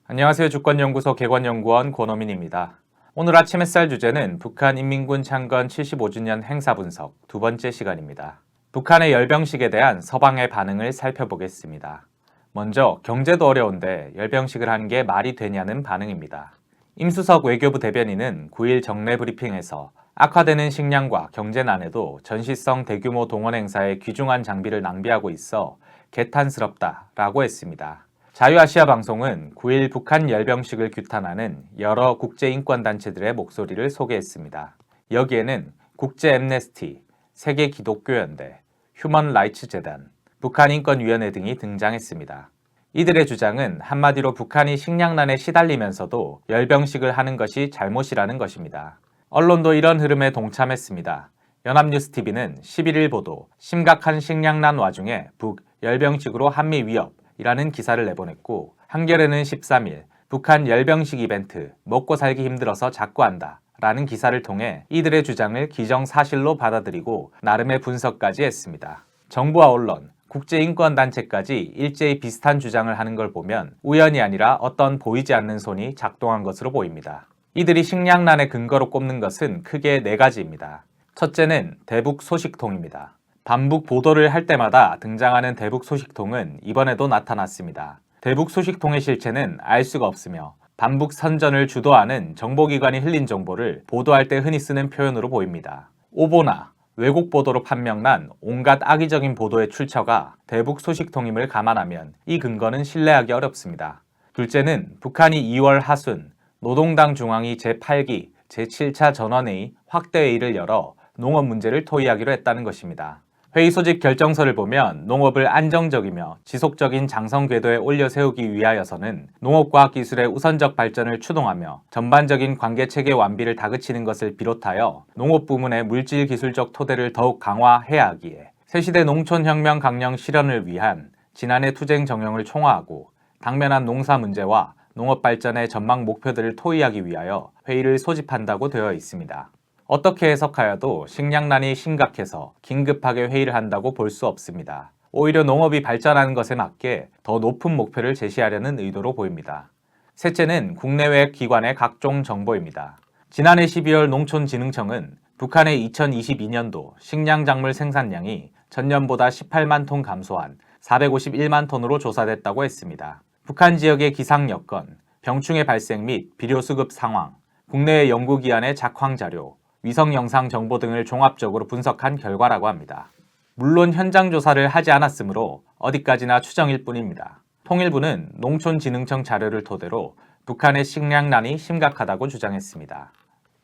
안녕하세요. 주권연구소 개관연구원 권호민입니다. 오늘 아침 햇살 주제는 북한 인민군 창건 75주년 행사 분석 두 번째 시간입니다. 북한의 열병식에 대한 서방의 반응을 살펴보겠습니다. 먼저 경제도 어려운데 열병식을 한 게 말이 되냐는 반응입니다. 임수석 외교부 대변인은 9일 정례 브리핑에서 악화되는 식량과 경제난에도 전시성 대규모 동원 행사에 귀중한 장비를 낭비하고 있어 개탄스럽다라고 했습니다. 자유아시아 방송은 9일 북한 열병식을 규탄하는 여러 국제인권단체들의 목소리를 소개했습니다. 여기에는 국제앰네스티, 세계기독교연대, 휴먼라이츠재단, 북한인권위원회 등이 등장했습니다. 이들의 주장은 한마디로 북한이 식량난에 시달리면서도 열병식을 하는 것이 잘못이라는 것입니다. 언론도 이런 흐름에 동참했습니다. 연합뉴스TV는 11일 보도, 심각한 식량난 와중에 북 열병식으로 한미 위협, 이라는 기사를 내보냈고, 한겨레는 13일 북한 열병식 이벤트 먹고 살기 힘들어서 자꾸 한다 라는 기사를 통해 이들의 주장을 기정사실로 받아들이고 나름의 분석까지 했습니다. 정부와 언론, 국제인권단체까지 일제히 비슷한 주장을 하는 걸 보면 우연이 아니라 어떤 보이지 않는 손이 작동한 것으로 보입니다. 이들이 식량난의 근거로 꼽는 것은 크게 4가지입니다. 첫째는 대북 소식통입니다. 반북 보도를 할 때마다 등장하는 대북 소식통은 이번에도 나타났습니다. 대북 소식통의 실체는 알 수가 없으며 반북 선전을 주도하는 정보기관이 흘린 정보를 보도할 때 흔히 쓰는 표현으로 보입니다. 오보나 왜곡 보도로 판명난 온갖 악의적인 보도의 출처가 대북 소식통임을 감안하면 이 근거는 신뢰하기 어렵습니다. 둘째는 북한이 2월 하순 노동당 중앙위 제8기 제7차 전원회의 확대회의를 열어 농업 문제를 토의하기로 했다는 것입니다. 회의 소집 결정서를 보면 농업을 안정적이며 지속적인 장성 궤도에 올려 세우기 위하여서는 농업과학기술의 우선적 발전을 추동하며 전반적인 관계체계 완비를 다그치는 것을 비롯하여 농업 부문의 물질 기술적 토대를 더욱 강화해야 하기에 새시대 농촌혁명 강령 실현을 위한 지난해 투쟁 정령을 총화하고 당면한 농사 문제와 농업 발전의 전망 목표들을 토의하기 위하여 회의를 소집한다고 되어 있습니다. 어떻게 해석하여도 식량난이 심각해서 긴급하게 회의를 한다고 볼 수 없습니다. 오히려 농업이 발전하는 것에 맞게 더 높은 목표를 제시하려는 의도로 보입니다. 셋째는 국내외 기관의 각종 정보입니다. 지난해 12월 농촌진흥청은 북한의 2022년도 식량작물 생산량이 전년보다 18만 톤 감소한 451만 톤으로 조사됐다고 했습니다. 북한 지역의 기상 여건, 병충해 발생 및 비료 수급 상황, 국내외 연구기관의 작황자료, 위성 영상 정보 등을 종합적으로 분석한 결과라고 합니다. 물론 현장 조사를 하지 않았으므로 어디까지나 추정일 뿐입니다. 통일부는 농촌진흥청 자료를 토대로 북한의 식량난이 심각하다고 주장했습니다.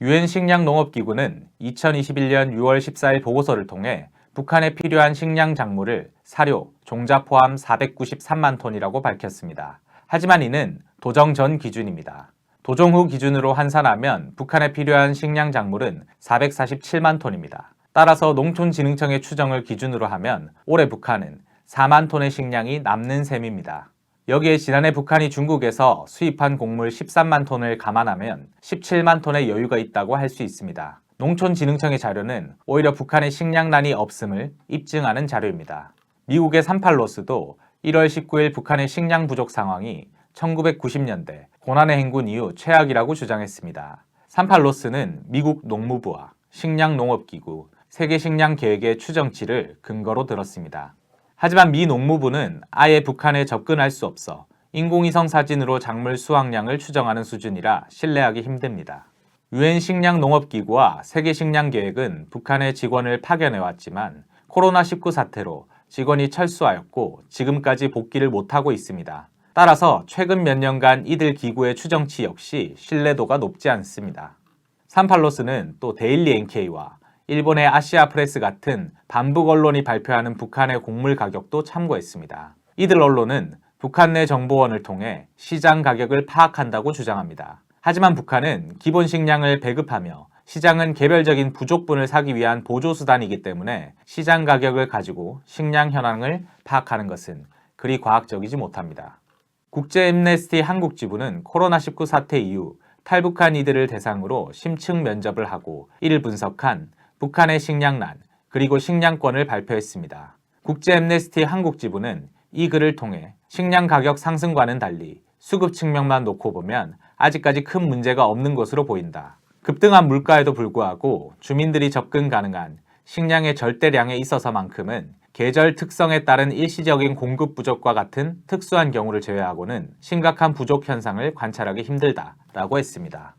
유엔 식량농업기구는 2021년 6월 14일 보고서를 통해 북한에 필요한 식량 작물을 사료, 종자 포함 493만 톤이라고 밝혔습니다. 하지만 이는 도정 전 기준입니다. 도정 후 기준으로 환산하면 북한에 필요한 식량 작물은 447만 톤입니다. 따라서 농촌진흥청의 추정을 기준으로 하면 올해 북한은 4만 톤의 식량이 남는 셈입니다. 여기에 지난해 북한이 중국에서 수입한 곡물 13만 톤을 감안하면 17만 톤의 여유가 있다고 할 수 있습니다. 농촌진흥청의 자료는 오히려 북한의 식량난이 없음을 입증하는 자료입니다. 미국의 산팔로스도 1월 19일 북한의 식량 부족 상황이 1990년대 고난의 행군 이후 최악이라고 주장했습니다. 산팔로스는 미국 농무부와 식량농업기구, 세계식량계획의 추정치를 근거로 들었습니다. 하지만 미 농무부는 아예 북한에 접근할 수 없어 인공위성 사진으로 작물 수확량을 추정하는 수준이라 신뢰하기 힘듭니다. 유엔 식량농업기구와 세계식량계획은 북한의 직원을 파견해왔지만 코로나19 사태로 직원이 철수하였고 지금까지 복귀를 못하고 있습니다. 따라서 최근 몇 년간 이들 기구의 추정치 역시 신뢰도가 높지 않습니다. 산팔로스는 또 데일리 NK와 일본의 아시아 프레스 같은 반북 언론이 발표하는 북한의 곡물 가격도 참고했습니다. 이들 언론은 북한 내 정보원을 통해 시장 가격을 파악한다고 주장합니다. 하지만 북한은 기본 식량을 배급하며 시장은 개별적인 부족분을 사기 위한 보조수단이기 때문에 시장 가격을 가지고 식량 현황을 파악하는 것은 그리 과학적이지 못합니다. 국제앰네스티 한국지부는 코로나19 사태 이후 탈북한 이들을 대상으로 심층 면접을 하고 이를 분석한 북한의 식량난, 그리고 식량권을 발표했습니다. 국제 엠네스티 한국 지부는 이 글을 통해 식량 가격 상승과는 달리 수급 측면만 놓고 보면 아직까지 큰 문제가 없는 것으로 보인다. 급등한 물가에도 불구하고 주민들이 접근 가능한 식량의 절대량에 있어서만큼은 계절 특성에 따른 일시적인 공급 부족과 같은 특수한 경우를 제외하고는 심각한 부족 현상을 관찰하기 힘들다라고 했습니다.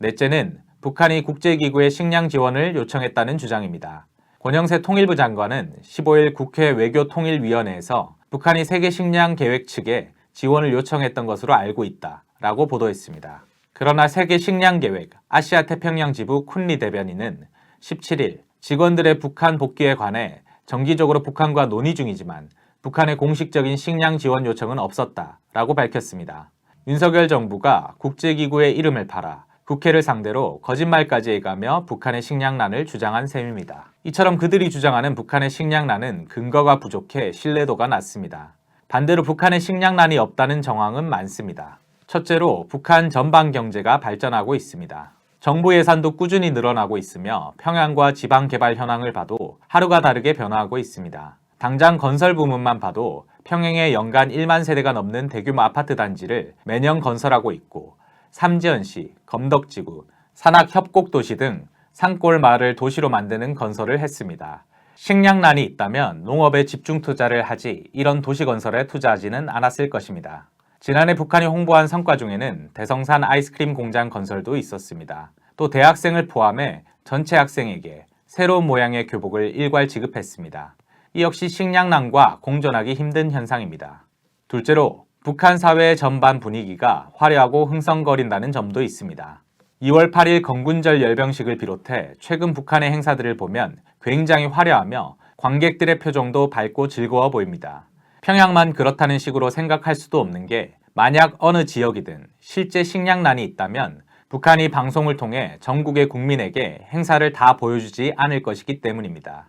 넷째는 북한이 국제기구에 식량 지원을 요청했다는 주장입니다. 권영세 통일부 장관은 15일 국회 외교통일위원회에서 북한이 세계식량계획 측에 지원을 요청했던 것으로 알고 있다라고 보도했습니다. 그러나 세계식량계획 아시아태평양 지부 쿤리 대변인은 17일 직원들의 북한 복귀에 관해 정기적으로 북한과 논의 중이지만 북한의 공식적인 식량 지원 요청은 없었다라고 밝혔습니다. 윤석열 정부가 국제기구의 이름을 팔아 국회를 상대로 거짓말까지 해가며 북한의 식량난을 주장한 셈입니다. 이처럼 그들이 주장하는 북한의 식량난은 근거가 부족해 신뢰도가 낮습니다. 반대로 북한의 식량난이 없다는 정황은 많습니다. 첫째로 북한 전방 경제가 발전하고 있습니다. 정부 예산도 꾸준히 늘어나고 있으며 평양과 지방 개발 현황을 봐도 하루가 다르게 변화하고 있습니다. 당장 건설 부문만 봐도 평양에 연간 1만 세대가 넘는 대규모 아파트 단지를 매년 건설하고 있고 삼지연시, 검덕지구, 산악협곡도시 등 산골 마을을 도시로 만드는 건설을 했습니다. 식량난이 있다면 농업에 집중 투자를 하지 이런 도시 건설에 투자하지는 않았을 것입니다. 지난해 북한이 홍보한 성과 중에는 대성산 아이스크림 공장 건설도 있었습니다. 또 대학생을 포함해 전체 학생에게 새로운 모양의 교복을 일괄 지급했습니다. 이 역시 식량난과 공존하기 힘든 현상입니다. 둘째로 북한 사회의 전반 분위기가 화려하고 흥성거린다는 점도 있습니다. 2월 8일 건군절 열병식을 비롯해 최근 북한의 행사들을 보면 굉장히 화려하며 관객들의 표정도 밝고 즐거워 보입니다. 평양만 그렇다는 식으로 생각할 수도 없는 게 만약 어느 지역이든 실제 식량난이 있다면 북한이 방송을 통해 전국의 국민에게 행사를 다 보여주지 않을 것이기 때문입니다.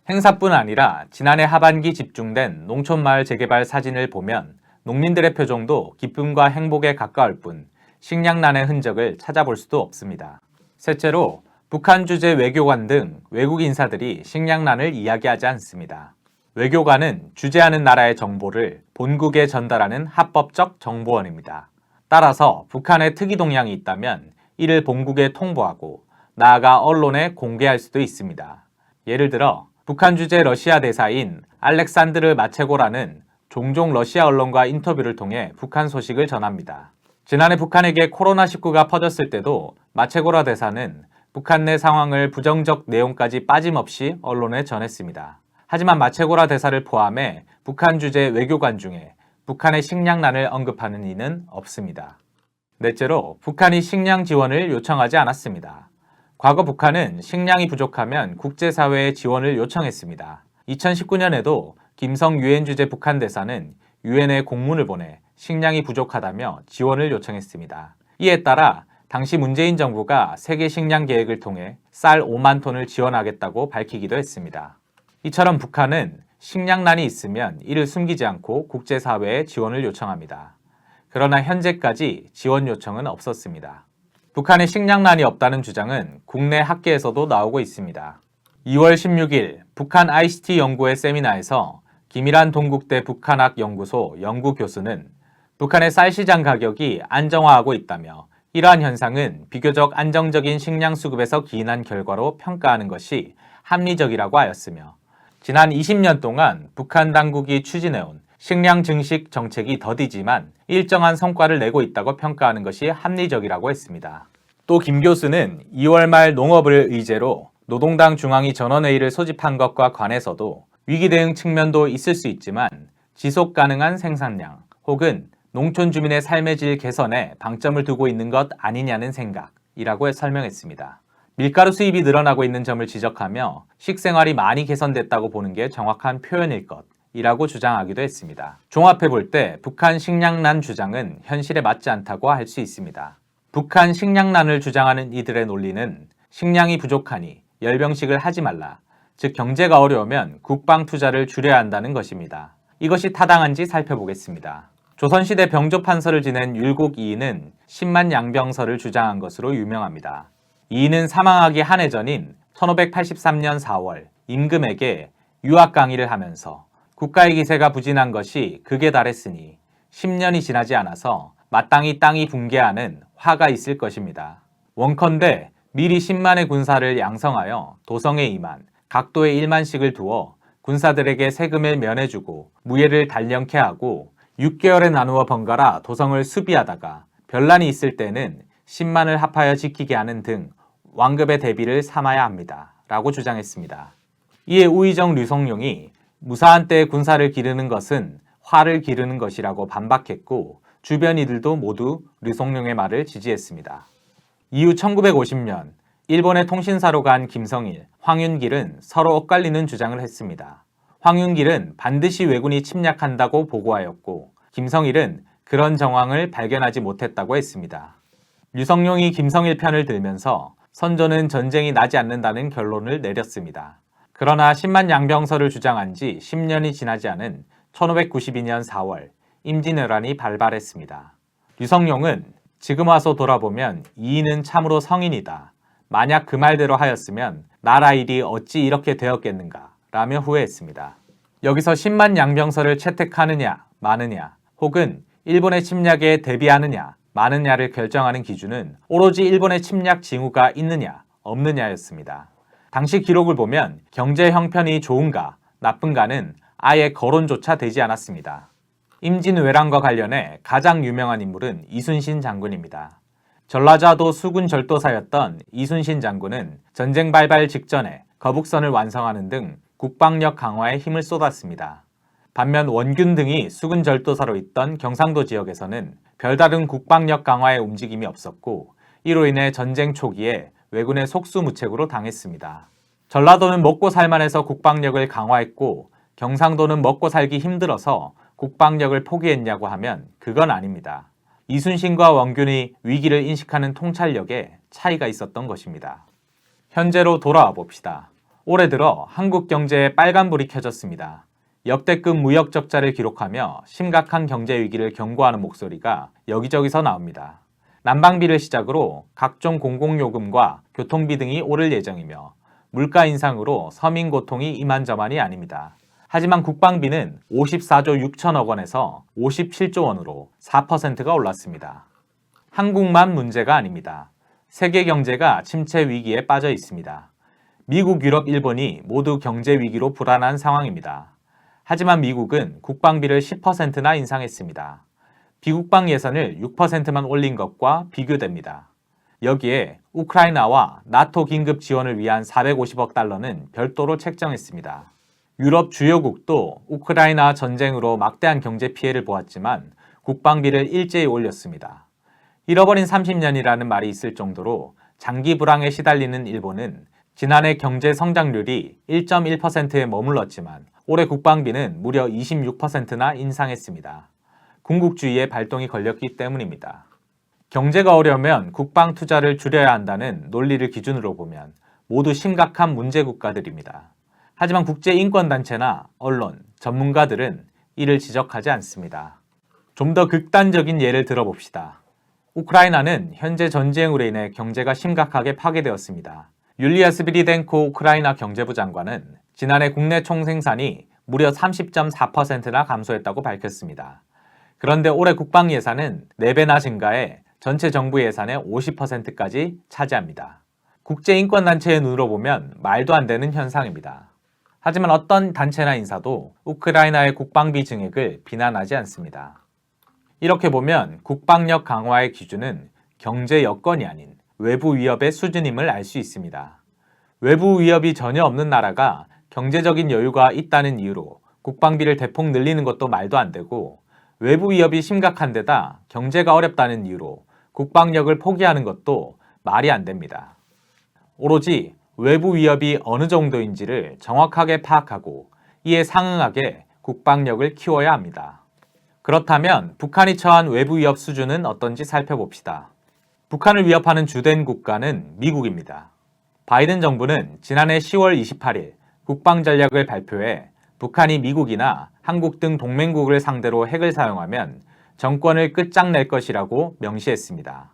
행사뿐 아니라 지난해 하반기 집중된 농촌마을 재개발 사진을 보면 농민들의 표정도 기쁨과 행복에 가까울 뿐 식량난의 흔적을 찾아볼 수도 없습니다. 셋째로 북한 주재 외교관 등 외국 인사들이 식량난을 이야기하지 않습니다. 외교관은 주재하는 나라의 정보를 본국에 전달하는 합법적 정보원입니다. 따라서 북한에 특이 동향이 있다면 이를 본국에 통보하고 나아가 언론에 공개할 수도 있습니다. 예를 들어 북한 주재 러시아 대사인 알렉산드르 마체고라는 종종 러시아 언론과 인터뷰를 통해 북한 소식을 전합니다. 지난해 북한에게 코로나19가 퍼졌을 때도 마체고라 대사는 북한 내 상황을 부정적 내용까지 빠짐없이 언론에 전했습니다. 하지만 마체고라 대사를 포함해 북한 주재 외교관 중에 북한의 식량난을 언급하는 이는 없습니다. 넷째로 북한이 식량 지원을 요청하지 않았습니다. 과거 북한은 식량이 부족하면 국제사회에 지원을 요청했습니다. 2019년에도 김성 유엔 주재 북한 대사는 유엔에 공문을 보내 식량이 부족하다며 지원을 요청했습니다. 이에 따라 당시 문재인 정부가 세계 식량 계획을 통해 쌀 5만 톤을 지원하겠다고 밝히기도 했습니다. 이처럼 북한은 식량난이 있으면 이를 숨기지 않고 국제사회에 지원을 요청합니다. 그러나 현재까지 지원 요청은 없었습니다. 북한에 식량난이 없다는 주장은 국내 학계에서도 나오고 있습니다. 2월 16일 북한 ICT 연구회 세미나에서 김일한 동국대 북한학연구소 연구교수는 북한의 쌀 시장 가격이 안정화하고 있다며 이러한 현상은 비교적 안정적인 식량 수급에서 기인한 결과로 평가하는 것이 합리적이라고 하였으며 지난 20년 동안 북한 당국이 추진해온 식량 증식 정책이 더디지만 일정한 성과를 내고 있다고 평가하는 것이 합리적이라고 했습니다. 또 김 교수는 2월 말 농업을 의제로 노동당 중앙위 전원회의를 소집한 것과 관해서도 위기 대응 측면도 있을 수 있지만 지속 가능한 생산량 혹은 농촌 주민의 삶의 질 개선에 방점을 두고 있는 것 아니냐는 생각이라고 설명했습니다. 밀가루 수입이 늘어나고 있는 점을 지적하며 식생활이 많이 개선됐다고 보는 게 정확한 표현일 것이라고 주장하기도 했습니다. 종합해 볼 때 북한 식량난 주장은 현실에 맞지 않다고 할 수 있습니다. 북한 식량난을 주장하는 이들의 논리는 식량이 부족하니 열병식을 하지 말라, 즉 경제가 어려우면 국방 투자를 줄여야 한다는 것입니다. 이것이 타당한지 살펴보겠습니다. 조선시대 병조판서를 지낸 율곡 이인은 10만 양병설을 주장한 것으로 유명합니다. 이인은 사망하기 한 해 전인 1583년 4월 임금에게 유학 강의를 하면서 국가의 기세가 부진한 것이 극에 달했으니 10년이 지나지 않아서 마땅히 땅이 붕괴하는 화가 있을 것입니다. 원컨대 미리 10만의 군사를 양성하여 도성에 임한 각도에 1만씩을 두어 군사들에게 세금을 면해주고 무예를 단련케 하고 6개월에 나누어 번갈아 도성을 수비하다가 변란이 있을 때는 10만을 합하여 지키게 하는 등 왕급의 대비를 삼아야 합니다. 라고 주장했습니다. 이에 우의정 류성룡이 무사한 때에 군사를 기르는 것은 화를 기르는 것이라고 반박했고 주변 이들도 모두 류성룡의 말을 지지했습니다. 이후 1950년 일본의 통신사로 간 김성일, 황윤길은 서로 엇갈리는 주장을 했습니다. 황윤길은 반드시 왜군이 침략한다고 보고하였고 김성일은 그런 정황을 발견하지 못했다고 했습니다. 류성룡이 김성일 편을 들면서 선조는 전쟁이 나지 않는다는 결론을 내렸습니다. 그러나 10만 양병설을 주장한 지 10년이 지나지 않은 1592년 4월 임진왜란이 발발했습니다. 류성룡은 지금 와서 돌아보면 이인은 참으로 성인이다. 만약 그 말대로 하였으면 나라 일이 어찌 이렇게 되었겠는가 라며 후회했습니다. 여기서 10만 양병설을 채택하느냐 마느냐 혹은 일본의 침략에 대비하느냐 마느냐를 결정하는 기준은 오로지 일본의 침략 징후가 있느냐 없느냐였습니다. 당시 기록을 보면 경제 형편이 좋은가 나쁜가는 아예 거론조차 되지 않았습니다. 임진왜란과 관련해 가장 유명한 인물은 이순신 장군입니다. 전라자도 수군절도사였던 이순신 장군은 전쟁 발발 직전에 거북선을 완성하는 등 국방력 강화에 힘을 쏟았습니다. 반면 원균 등이 수군절도사로 있던 경상도 지역에서는 별다른 국방력 강화의 움직임이 없었고 이로 인해 전쟁 초기에 왜군의 속수무책으로 당했습니다. 전라도는 먹고 살만해서 국방력을 강화했고 경상도는 먹고 살기 힘들어서 국방력을 포기했냐고 하면 그건 아닙니다. 이순신과 원균이 위기를 인식하는 통찰력에 차이가 있었던 것입니다. 현재로 돌아와 봅시다. 올해 들어 한국 경제에 빨간불이 켜졌습니다. 역대급 무역 적자를 기록하며 심각한 경제 위기를 경고하는 목소리가 여기저기서 나옵니다. 난방비를 시작으로 각종 공공요금과 교통비 등이 오를 예정이며 물가 인상으로 서민 고통이 이만저만이 아닙니다. 하지만 국방비는 54조 6천억 원에서 57조 원으로 4%가 올랐습니다. 한국만 문제가 아닙니다. 세계 경제가 침체 위기에 빠져 있습니다. 미국, 유럽, 일본이 모두 경제 위기로 불안한 상황입니다. 하지만 미국은 국방비를 10%나 인상했습니다. 비국방 예산을 6%만 올린 것과 비교됩니다. 여기에 우크라이나와 나토 긴급 지원을 위한 450억 달러는 별도로 책정했습니다. 유럽 주요국도 우크라이나 전쟁으로 막대한 경제 피해를 보았지만 국방비를 일제히 올렸습니다. 잃어버린 30년이라는 말이 있을 정도로 장기 불황에 시달리는 일본은 지난해 경제 성장률이 1.1%에 머물렀지만 올해 국방비는 무려 26%나 인상했습니다. 군국주의의 발동이 걸렸기 때문입니다. 경제가 어려우면 국방 투자를 줄여야 한다는 논리를 기준으로 보면 모두 심각한 문제 국가들입니다. 하지만 국제인권단체나 언론, 전문가들은 이를 지적하지 않습니다. 좀 더 극단적인 예를 들어봅시다. 우크라이나는 현재 전쟁으로 인해 경제가 심각하게 파괴되었습니다. 율리아 스비리덴코 우크라이나 경제부 장관은 지난해 국내 총생산이 무려 30.4%나 감소했다고 밝혔습니다. 그런데 올해 국방 예산은 4배나 증가해 전체 정부 예산의 50%까지 차지합니다. 국제인권단체의 눈으로 보면 말도 안 되는 현상입니다. 하지만 어떤 단체나 인사도 우크라이나의 국방비 증액을 비난하지 않습니다. 이렇게 보면 국방력 강화의 기준은 경제 여건이 아닌 외부 위협의 수준임을 알 수 있습니다. 외부 위협이 전혀 없는 나라가 경제적인 여유가 있다는 이유로 국방비를 대폭 늘리는 것도 말도 안 되고 외부 위협이 심각한 데다 경제가 어렵다는 이유로 국방력을 포기하는 것도 말이 안 됩니다. 오로지 외부 위협이 어느 정도인지를 정확하게 파악하고 이에 상응하게 국방력을 키워야 합니다. 그렇다면 북한이 처한 외부 위협 수준은 어떤지 살펴봅시다. 북한을 위협하는 주된 국가는 미국입니다. 바이든 정부는 지난해 10월 28일 국방전략을 발표해 북한이 미국이나 한국 등 동맹국을 상대로 핵을 사용하면 정권을 끝장낼 것이라고 명시했습니다.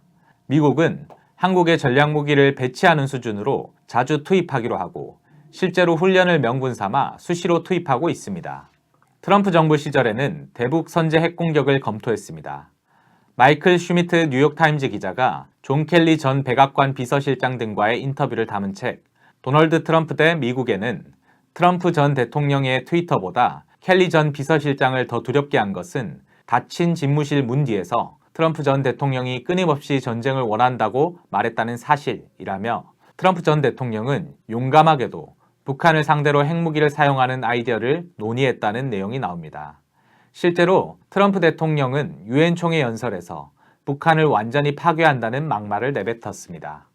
미국은 한국의 전략무기를 배치하는 수준으로 자주 투입하기로 하고 실제로 훈련을 명분 삼아 수시로 투입하고 있습니다. 트럼프 정부 시절에는 대북 선제 핵 공격을 검토했습니다. 마이클 슈미트 뉴욕타임즈 기자가 존 켈리 전 백악관 비서실장 등과의 인터뷰를 담은 책 도널드 트럼프 대 미국에는 트럼프 전 대통령의 트위터보다 켈리 전 비서실장을 더 두렵게 한 것은 닫힌 집무실 문 뒤에서 트럼프 전 대통령이 끊임없이 전쟁을 원한다고 말했다는 사실이라며 트럼프 전 대통령은 용감하게도 북한을 상대로 핵무기를 사용하는 아이디어를 논의했다는 내용이 나옵니다. 실제로 트럼프 대통령은 유엔 총회 연설에서 북한을 완전히 파괴한다는 막말을 내뱉었습니다.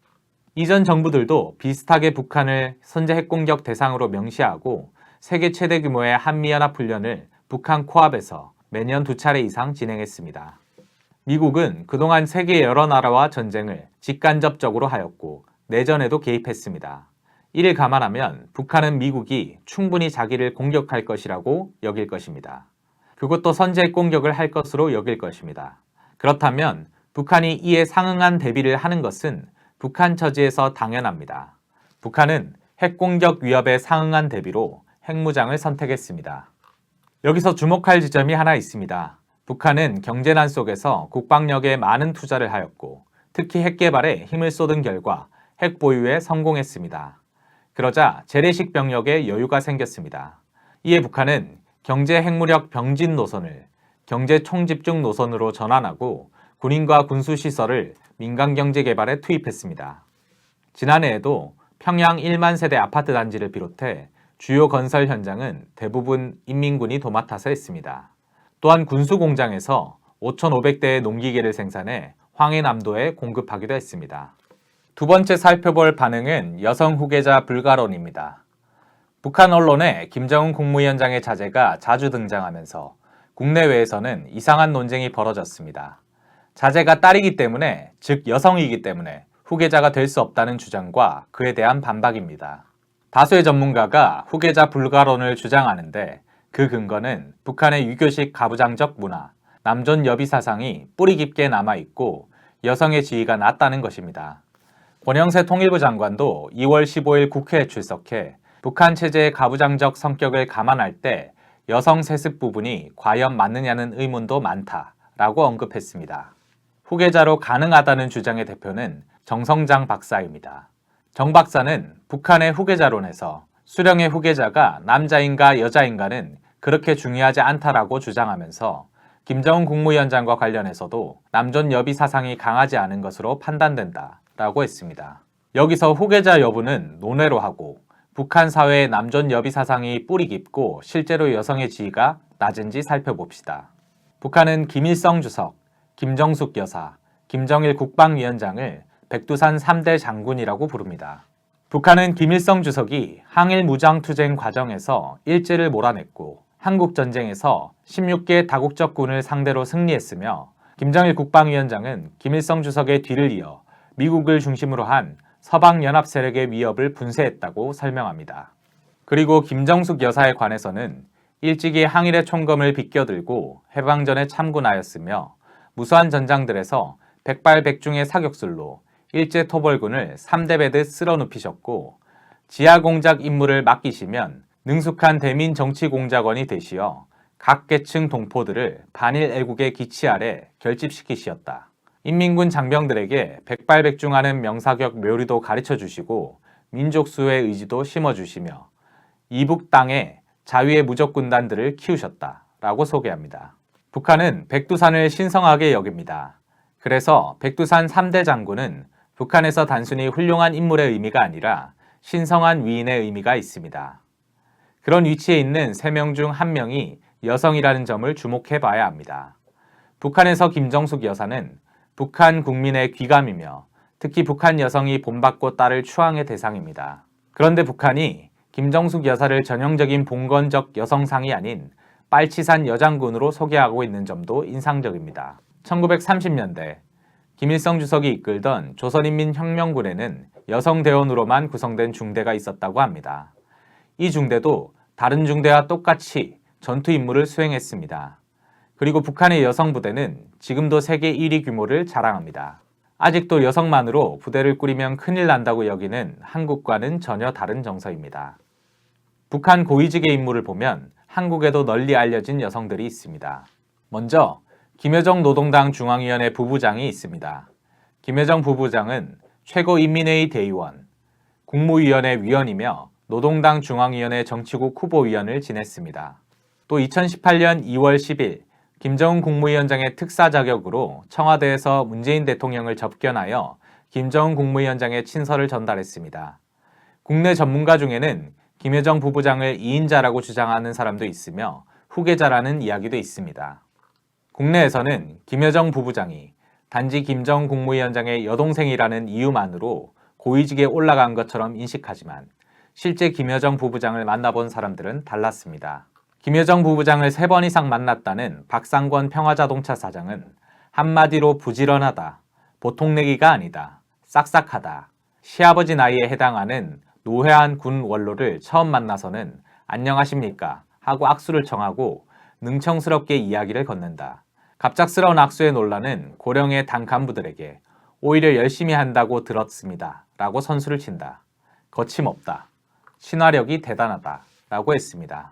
이전 정부들도 비슷하게 북한을 선제 핵공격 대상으로 명시하고 세계 최대 규모의 한미연합훈련을 북한 코앞에서 매년 2차례 이상 진행했습니다. 미국은 그동안 세계 여러 나라와 전쟁을 직간접적으로 하였고 내전에도 개입했습니다. 이를 감안하면 북한은 미국이 충분히 자기를 공격할 것이라고 여길 것입니다. 그것도 선제 핵 공격을 할 것으로 여길 것입니다. 그렇다면 북한이 이에 상응한 대비를 하는 것은 북한 처지에서 당연합니다. 북한은 핵공격 위협에 상응한 대비로 핵무장을 선택했습니다. 여기서 주목할 지점이 하나 있습니다. 북한은 경제난 속에서 국방력에 많은 투자를 하였고 특히 핵 개발에 힘을 쏟은 결과 핵 보유에 성공했습니다. 그러자 재래식 병력에 여유가 생겼습니다. 이에 북한은 경제 핵무력 병진 노선을 경제 총집중 노선으로 전환하고 군인과 군수시설을 민간경제 개발에 투입했습니다. 지난해에도 평양 1만 세대 아파트 단지를 비롯해 주요 건설 현장은 대부분 인민군이 도맡아서 했습니다. 또한 군수공장에서 5,500대의 농기계를 생산해 황해남도에 공급하기도 했습니다. 두 번째 살펴볼 반응은 여성 후계자 불가론입니다. 북한 언론에 김정은 국무위원장의 자제가 자주 등장하면서 국내외에서는 이상한 논쟁이 벌어졌습니다. 자제가 딸이기 때문에, 즉 여성이기 때문에 후계자가 될 수 없다는 주장과 그에 대한 반박입니다. 다수의 전문가가 후계자 불가론을 주장하는데 그 근거는 북한의 유교식 가부장적 문화, 남존 여비 사상이 뿌리 깊게 남아있고 여성의 지위가 낮다는 것입니다. 권영세 통일부 장관도 2월 15일 국회에 출석해 북한 체제의 가부장적 성격을 감안할 때 여성 세습 부분이 과연 맞느냐는 의문도 많다라고 언급했습니다. 후계자로 가능하다는 주장의 대표는 정성장 박사입니다. 정 박사는 북한의 후계자론에서 수령의 후계자가 남자인가 여자인가는 그렇게 중요하지 않다라고 주장하면서 김정은 국무위원장과 관련해서도 남존 여비 사상이 강하지 않은 것으로 판단된다라고 했습니다. 여기서 후계자 여부는 논외로 하고 북한 사회의 남존 여비 사상이 뿌리 깊고 실제로 여성의 지위가 낮은지 살펴봅시다. 북한은 김일성 주석, 김정숙 여사, 김정일 국방위원장을 백두산 3대 장군이라고 부릅니다. 북한은 김일성 주석이 항일 무장투쟁 과정에서 일제를 몰아냈고 한국전쟁에서 16개 다국적 군을 상대로 승리했으며 김정일 국방위원장은 김일성 주석의 뒤를 이어 미국을 중심으로 한 서방연합 세력의 위협을 분쇄했다고 설명합니다. 그리고 김정숙 여사에 관해서는 일찍이 항일의 총검을 비껴들고 해방전에 참군하였으며 무수한 전장들에서 백발백중의 사격술로 일제 토벌군을 3대 배듯 쓸어눕히셨고 지하공작 임무를 맡기시면 능숙한 대민 정치공작원이 되시어 각 계층 동포들을 반일 애국의 기치 아래 결집시키시었다. 인민군 장병들에게 백발백중하는 명사격 묘리도 가르쳐 주시고 민족수의 의지도 심어주시며 이북 땅에 자위의 무적군단들을 키우셨다 라고 소개합니다. 북한은 백두산을 신성하게 여깁니다. 그래서 백두산 3대 장군은 북한에서 단순히 훌륭한 인물의 의미가 아니라 신성한 위인의 의미가 있습니다. 그런 위치에 있는 3명 중 1명이 여성이라는 점을 주목해 봐야 합니다. 북한에서 김정숙 여사는 북한 국민의 귀감이며 특히 북한 여성이 본받고 딸을 추앙의 대상입니다. 그런데 북한이 김정숙 여사를 전형적인 봉건적 여성상이 아닌 빨치산 여장군으로 소개하고 있는 점도 인상적입니다. 1930년대 김일성 주석이 이끌던 조선인민혁명군에는 여성 대원으로만 구성된 중대가 있었다고 합니다. 이 중대도 다른 중대와 똑같이 전투 임무를 수행했습니다. 그리고 북한의 여성 부대는 지금도 세계 1위 규모를 자랑합니다. 아직도 여성만으로 부대를 꾸리면 큰일 난다고 여기는 한국과는 전혀 다른 정서입니다. 북한 고위직의 인물을 보면 한국에도 널리 알려진 여성들이 있습니다. 먼저 김여정 노동당 중앙위원회 부부장이 있습니다. 김여정 부부장은 최고인민회의 대의원, 국무위원회 위원이며 노동당 중앙위원회 정치국 후보위원을 지냈습니다. 또 2018년 2월 10일 김정은 국무위원장의 특사 자격으로 청와대에서 문재인 대통령을 접견하여 김정은 국무위원장의 친서를 전달했습니다. 국내 전문가 중에는 김여정 부부장을 2인자라고 주장하는 사람도 있으며 후계자라는 이야기도 있습니다. 국내에서는 김여정 부부장이 단지 김정은 국무위원장의 여동생이라는 이유만으로 고위직에 올라간 것처럼 인식하지만 실제 김여정 부부장을 만나본 사람들은 달랐습니다. 김여정 부부장을 3번 이상 만났다는 박상권 평화자동차 사장은 한마디로 부지런하다, 보통 내기가 아니다, 싹싹하다, 시아버지 나이에 해당하는 노회한 군 원로를 처음 만나서는 안녕하십니까 하고 악수를 청하고 능청스럽게 이야기를 건넨다. 갑작스러운 악수의 논란은 고령의 당 간부들에게 오히려 열심히 한다고 들었습니다 라고 선수를 친다. 거침없다. 친화력이 대단하다 라고 했습니다.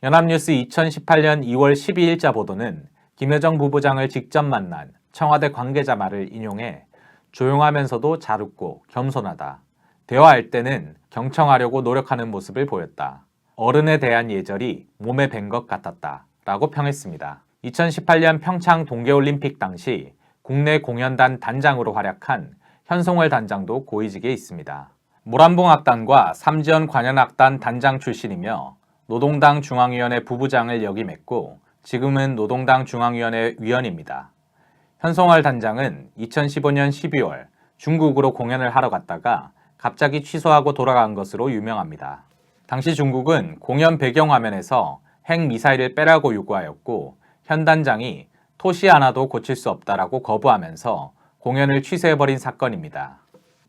연합뉴스 2018년 2월 12일자 보도는 김여정 부부장을 직접 만난 청와대 관계자 말을 인용해 조용하면서도 잘 웃고 겸손하다. 대화할 때는 경청하려고 노력하는 모습을 보였다. 어른에 대한 예절이 몸에 밴 것 같았다 라고 평했습니다. 2018년 평창 동계올림픽 당시 국내 공연단 단장으로 활약한 현송월 단장도 고위직에 있습니다. 모란봉악단과 삼지연 관현악단 단장 출신이며 노동당 중앙위원회 부부장을 역임했고 지금은 노동당 중앙위원회 위원입니다. 현송월 단장은 2015년 12월 중국으로 공연을 하러 갔다가 갑자기 취소하고 돌아간 것으로 유명합니다. 당시 중국은 공연 배경화면에서 핵미사일을 빼라고 요구하였고 현 단장이 토시 하나도 고칠 수 없다라고 거부하면서 공연을 취소해버린 사건입니다.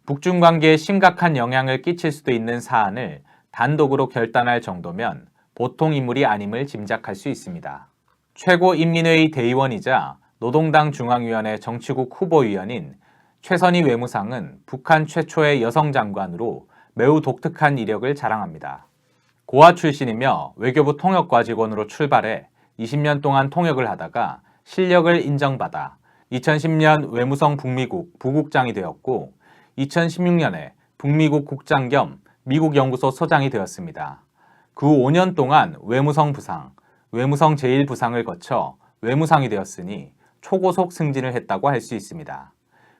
북중 관계에 심각한 영향을 끼칠 수도 있는 사안을 단독으로 결단할 정도면 보통 인물이 아님을 짐작할 수 있습니다. 최고인민회의 대의원이자 노동당 중앙위원회 정치국 후보위원인 최선희 외무상은 북한 최초의 여성 장관으로 매우 독특한 이력을 자랑합니다. 고아 출신이며 외교부 통역과 직원으로 출발해 20년 동안 통역을 하다가 실력을 인정받아 2010년 외무성 북미국 부국장이 되었고 2016년에 북미국 국장 겸 미국 연구소 소장이 되었습니다. 그 후 5년 동안 외무성 부상, 외무성 제1부상을 거쳐 외무상이 되었으니 초고속 승진을 했다고 할 수 있습니다.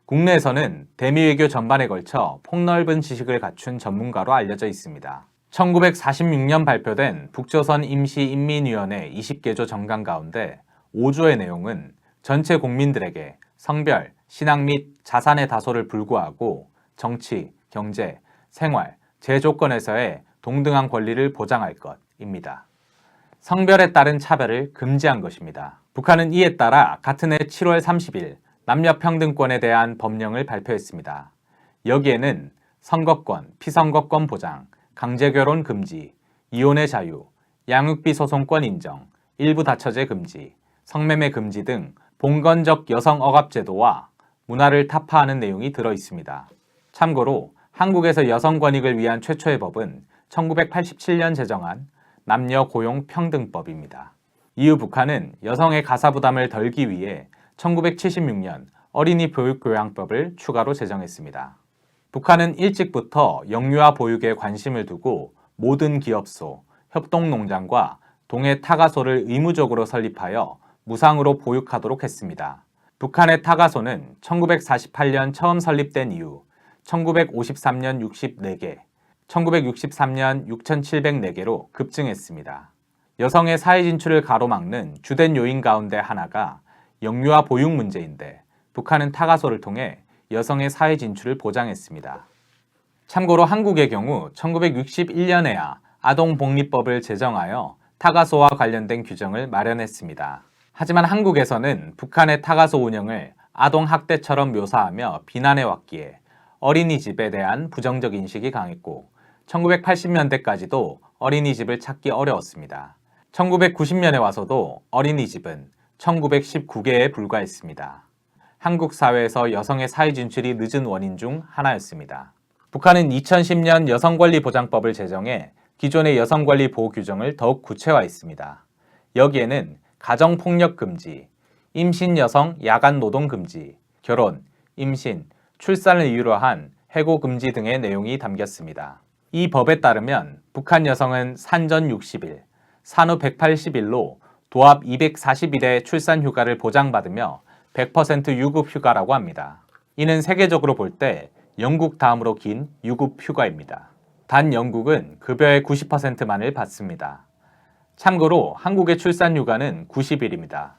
국내에서는 대미외교 전반에 걸쳐 폭넓은 지식을 갖춘 전문가로 알려져 있습니다. 1946년 발표된 북조선 임시인민위원회 20개조 정강 가운데 5조의 내용은 전체 국민들에게 성별, 신앙 및 자산의 다소를 불구하고 정치, 경제, 생활, 제조건에서의 동등한 권리를 보장할 것입니다. 성별에 따른 차별을 금지한 것입니다. 북한은 이에 따라 같은 해 7월 30일 남녀평등권에 대한 법령을 발표했습니다. 여기에는 선거권, 피선거권 보장, 강제결혼 금지, 이혼의 자유, 양육비 소송권 인정, 일부 다처제 금지, 성매매 금지 등 봉건적 여성 억압 제도와 문화를 타파하는 내용이 들어 있습니다. 참고로 한국에서 여성 권익을 위한 최초의 법은 1987년 제정한 남녀 고용 평등법입니다. 이후 북한은 여성의 가사 부담을 덜기 위해 1976년 어린이 교육교양법을 추가로 제정했습니다. 북한은 일찍부터 영유아 보육에 관심을 두고 모든 기업소, 협동농장과 동해 타가소를 의무적으로 설립하여 무상으로 보육하도록 했습니다. 북한의 타가소는 1948년 처음 설립된 이후 1953년 64개, 1963년 6,704개로 급증했습니다. 여성의 사회 진출을 가로막는 주된 요인 가운데 하나가 영유아 보육 문제인데 북한은 타가소를 통해 여성의 사회 진출을 보장했습니다. 참고로 한국의 경우 1961년에야 아동복리법을 제정하여 타가소와 관련된 규정을 마련했습니다. 하지만 한국에서는 북한의 타가소 운영을 아동학대처럼 묘사하며 비난해왔기에 어린이집에 대한 부정적 인식이 강했고 1980년대까지도 어린이집을 찾기 어려웠습니다. 1990년에 와서도 어린이집은 1919개에 불과했습니다. 한국 사회에서 여성의 사회 진출이 늦은 원인 중 하나였습니다. 북한은 2010년 여성권리보장법을 제정해 기존의 여성관리 보호 규정을 더욱 구체화했습니다. 여기에는 가정폭력 금지, 임신 여성 야간 노동 금지, 결혼, 임신, 출산을 이유로 한 해고 금지 등의 내용이 담겼습니다. 이 법에 따르면 북한 여성은 산전 60일, 산후 180일로 도합 240일의 출산 휴가를 보장받으며 100% 유급 휴가라고 합니다. 이는 세계적으로 볼 때 영국 다음으로 긴 유급 휴가입니다. 단 영국은 급여의 90%만을 받습니다. 참고로 한국의 출산 휴가는 90일입니다.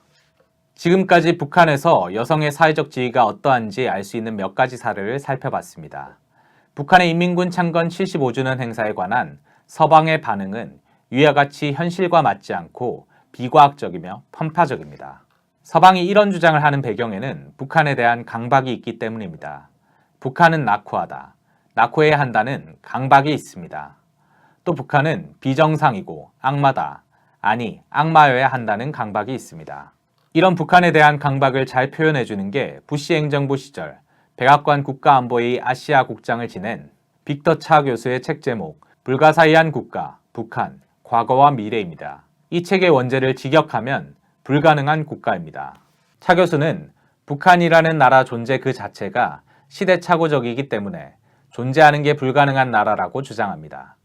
지금까지 북한에서 여성의 사회적 지위가 어떠한지 알 수 있는 몇 가지 사례를 살펴봤습니다. 북한의 인민군 창건 75주년 행사에 관한 서방의 반응은 위와 같이 현실과 맞지 않고 비과학적이며 편파적입니다. 서방이 이런 주장을 하는 배경에는 북한에 대한 강박이 있기 때문입니다. 북한은 낙후하다. 낙후해야 한다는 강박이 있습니다. 또 북한은 비정상이고 악마다. 아니, 악마여야 한다는 강박이 있습니다. 이런 북한에 대한 강박을 잘 표현해주는 게 부시 행정부 시절 백악관 국가안보회의 아시아 국장을 지낸 빅터 차 교수의 책 제목 불가사의한 국가, 북한, 과거와 미래입니다. 이 책의 원제를 직역하면 불가능한 국가입니다. 차 교수는 북한이라는 나라 존재 그 자체가 시대착오적이기 때문에 존재하는 게 불가능한 나라라고 주장합니다.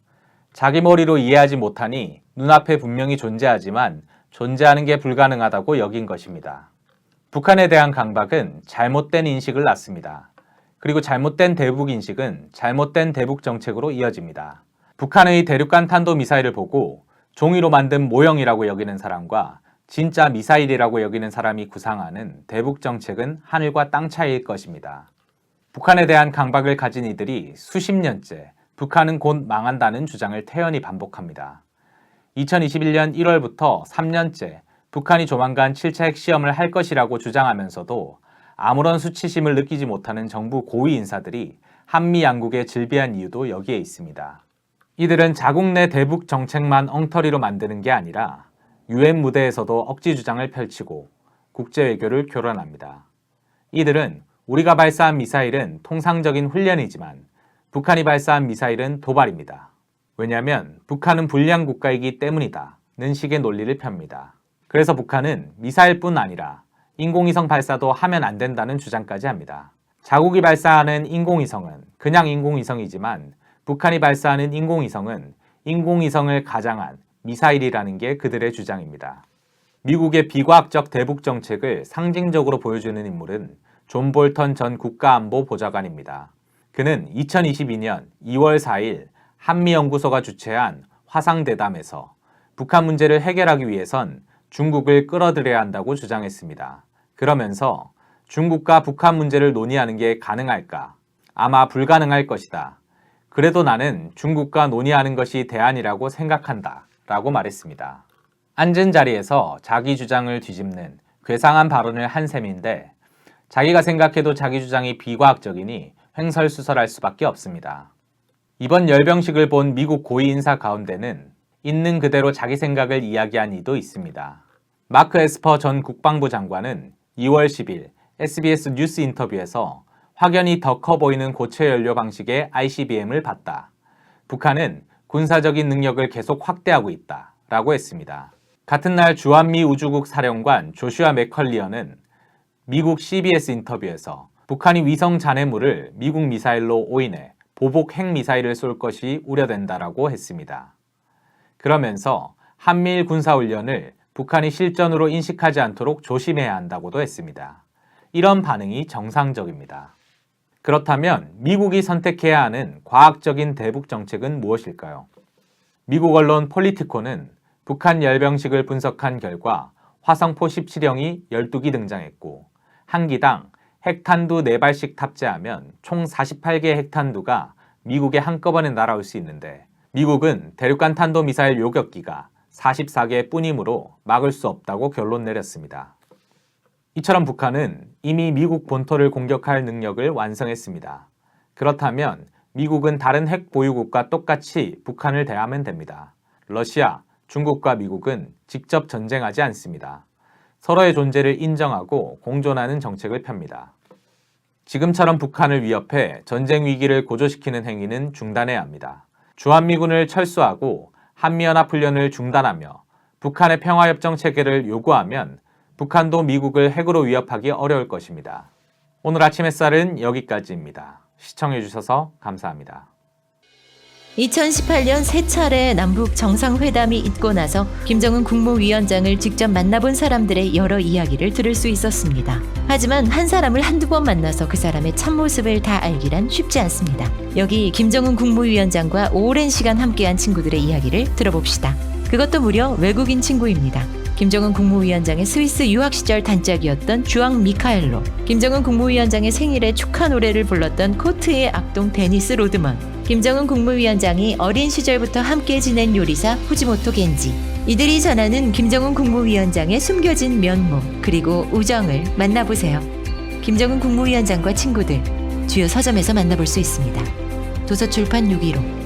자기 머리로 이해하지 못하니 눈앞에 분명히 존재하지만 존재하는 게 불가능하다고 여긴 것입니다. 북한에 대한 강박은 잘못된 인식을 낳습니다. 그리고 잘못된 대북 인식은 잘못된 대북 정책으로 이어집니다. 북한의 대륙간 탄도미사일을 보고 종이로 만든 모형이라고 여기는 사람과 진짜 미사일이라고 여기는 사람이 구상하는 대북 정책은 하늘과 땅 차이일 것입니다. 북한에 대한 강박을 가진 이들이 수십 년째 북한은 곧 망한다는 주장을 태연히 반복합니다. 2021년 1월부터 3년째 북한이 조만간 7차 핵시험을 할 것이라고 주장하면서도 아무런 수치심을 느끼지 못하는 정부 고위 인사들이 한미 양국에 질비한 이유도 여기에 있습니다. 이들은 자국 내 대북 정책만 엉터리로 만드는 게 아니라 유엔 무대에서도 억지 주장을 펼치고 국제 외교를 교란합니다. 이들은 우리가 발사한 미사일은 통상적인 훈련이지만 북한이 발사한 미사일은 도발입니다. 왜냐하면 북한은 불량 국가이기 때문이다는 식의 논리를 펴니다. 그래서 북한은 미사일뿐 아니라 인공위성 발사도 하면 안 된다는 주장까지 합니다. 자국이 발사하는 인공위성은 그냥 인공위성이지만 북한이 발사하는 인공위성은 인공위성을 가장한 미사일이라는 게 그들의 주장입니다. 미국의 비과학적 대북 정책을 상징적으로 보여주는 인물은 존 볼턴 전 국가안보보좌관입니다. 그는 2022년 2월 4일 한미연구소가 주최한 화상대담에서 북한 문제를 해결하기 위해선 중국을 끌어들여야 한다고 주장했습니다. 그러면서 중국과 북한 문제를 논의하는 게 가능할까? 아마 불가능할 것이다. 그래도 나는 중국과 논의하는 것이 대안이라고 생각한다. 라고 말했습니다. 앉은 자리에서 자기 주장을 뒤집는 괴상한 발언을 한 셈인데 자기가 생각해도 자기 주장이 비과학적이니 횡설수설할 수밖에 없습니다. 이번 열병식을 본 미국 고위 인사 가운데는 있는 그대로 자기 생각을 이야기한 이도 있습니다. 마크 에스퍼 전 국방부 장관은 2월 10일 SBS 뉴스 인터뷰에서 확연히 더 커 보이는 고체 연료 방식의 ICBM을 봤다. 북한은 군사적인 능력을 계속 확대하고 있다. 라고 했습니다. 같은 날 주한미 우주국 사령관 조슈아 맥컬리언은 미국 CBS 인터뷰에서 북한이 위성 잔해물을 미국 미사일로 오인해 보복 핵미사일을 쏠 것이 우려된다라고 했습니다. 그러면서 한미일 군사훈련을 북한이 실전으로 인식하지 않도록 조심해야 한다고도 했습니다. 이런 반응이 정상적입니다. 그렇다면 미국이 선택해야 하는 과학적인 대북 정책은 무엇일까요? 미국 언론 폴리티코는 북한 열병식을 분석한 결과 화성포 17형이 12기 등장했고 한 기당 핵탄두 4발씩 탑재하면 총 48개의 핵탄두가 미국에 한꺼번에 날아올 수 있는데 미국은 대륙간 탄도미사일 요격기가 44개 뿐이므로 막을 수 없다고 결론 내렸습니다. 이처럼 북한은 이미 미국 본토를 공격할 능력을 완성했습니다. 그렇다면 미국은 다른 핵 보유국과 똑같이 북한을 대하면 됩니다. 러시아, 중국과 미국은 직접 전쟁하지 않습니다. 서로의 존재를 인정하고 공존하는 정책을 펴니다. 지금처럼 북한을 위협해 전쟁 위기를 고조시키는 행위는 중단해야 합니다. 주한미군을 철수하고 한미연합훈련을 중단하며 북한의 평화협정 체계를 요구하면 북한도 미국을 핵으로 위협하기 어려울 것입니다. 오늘 아침 햇살은 여기까지입니다. 시청해주셔서 감사합니다. 2018년 세 차례 남북 정상회담이 있고 나서 김정은 국무위원장을 직접 만나본 사람들의 여러 이야기를 들을 수 있었습니다. 하지만 한 사람을 한두 번 만나서 그 사람의 참모습을 다 알기란 쉽지 않습니다. 여기 김정은 국무위원장과 오랜 시간 함께한 친구들의 이야기를 들어봅시다. 그것도 무려 외국인 친구입니다. 김정은 국무위원장의 스위스 유학 시절 단짝이었던 주앙 미카엘로, 김정은 국무위원장의 생일에 축하 노래를 불렀던 코트의 악동 데니스 로드먼, 김정은 국무위원장이 어린 시절부터 함께 지낸 요리사 후지모토 겐지, 이들이 전하는 김정은 국무위원장의 숨겨진 면모 그리고 우정을 만나보세요. 김정은 국무위원장과 친구들, 주요 서점에서 만나볼 수 있습니다. 도서출판 615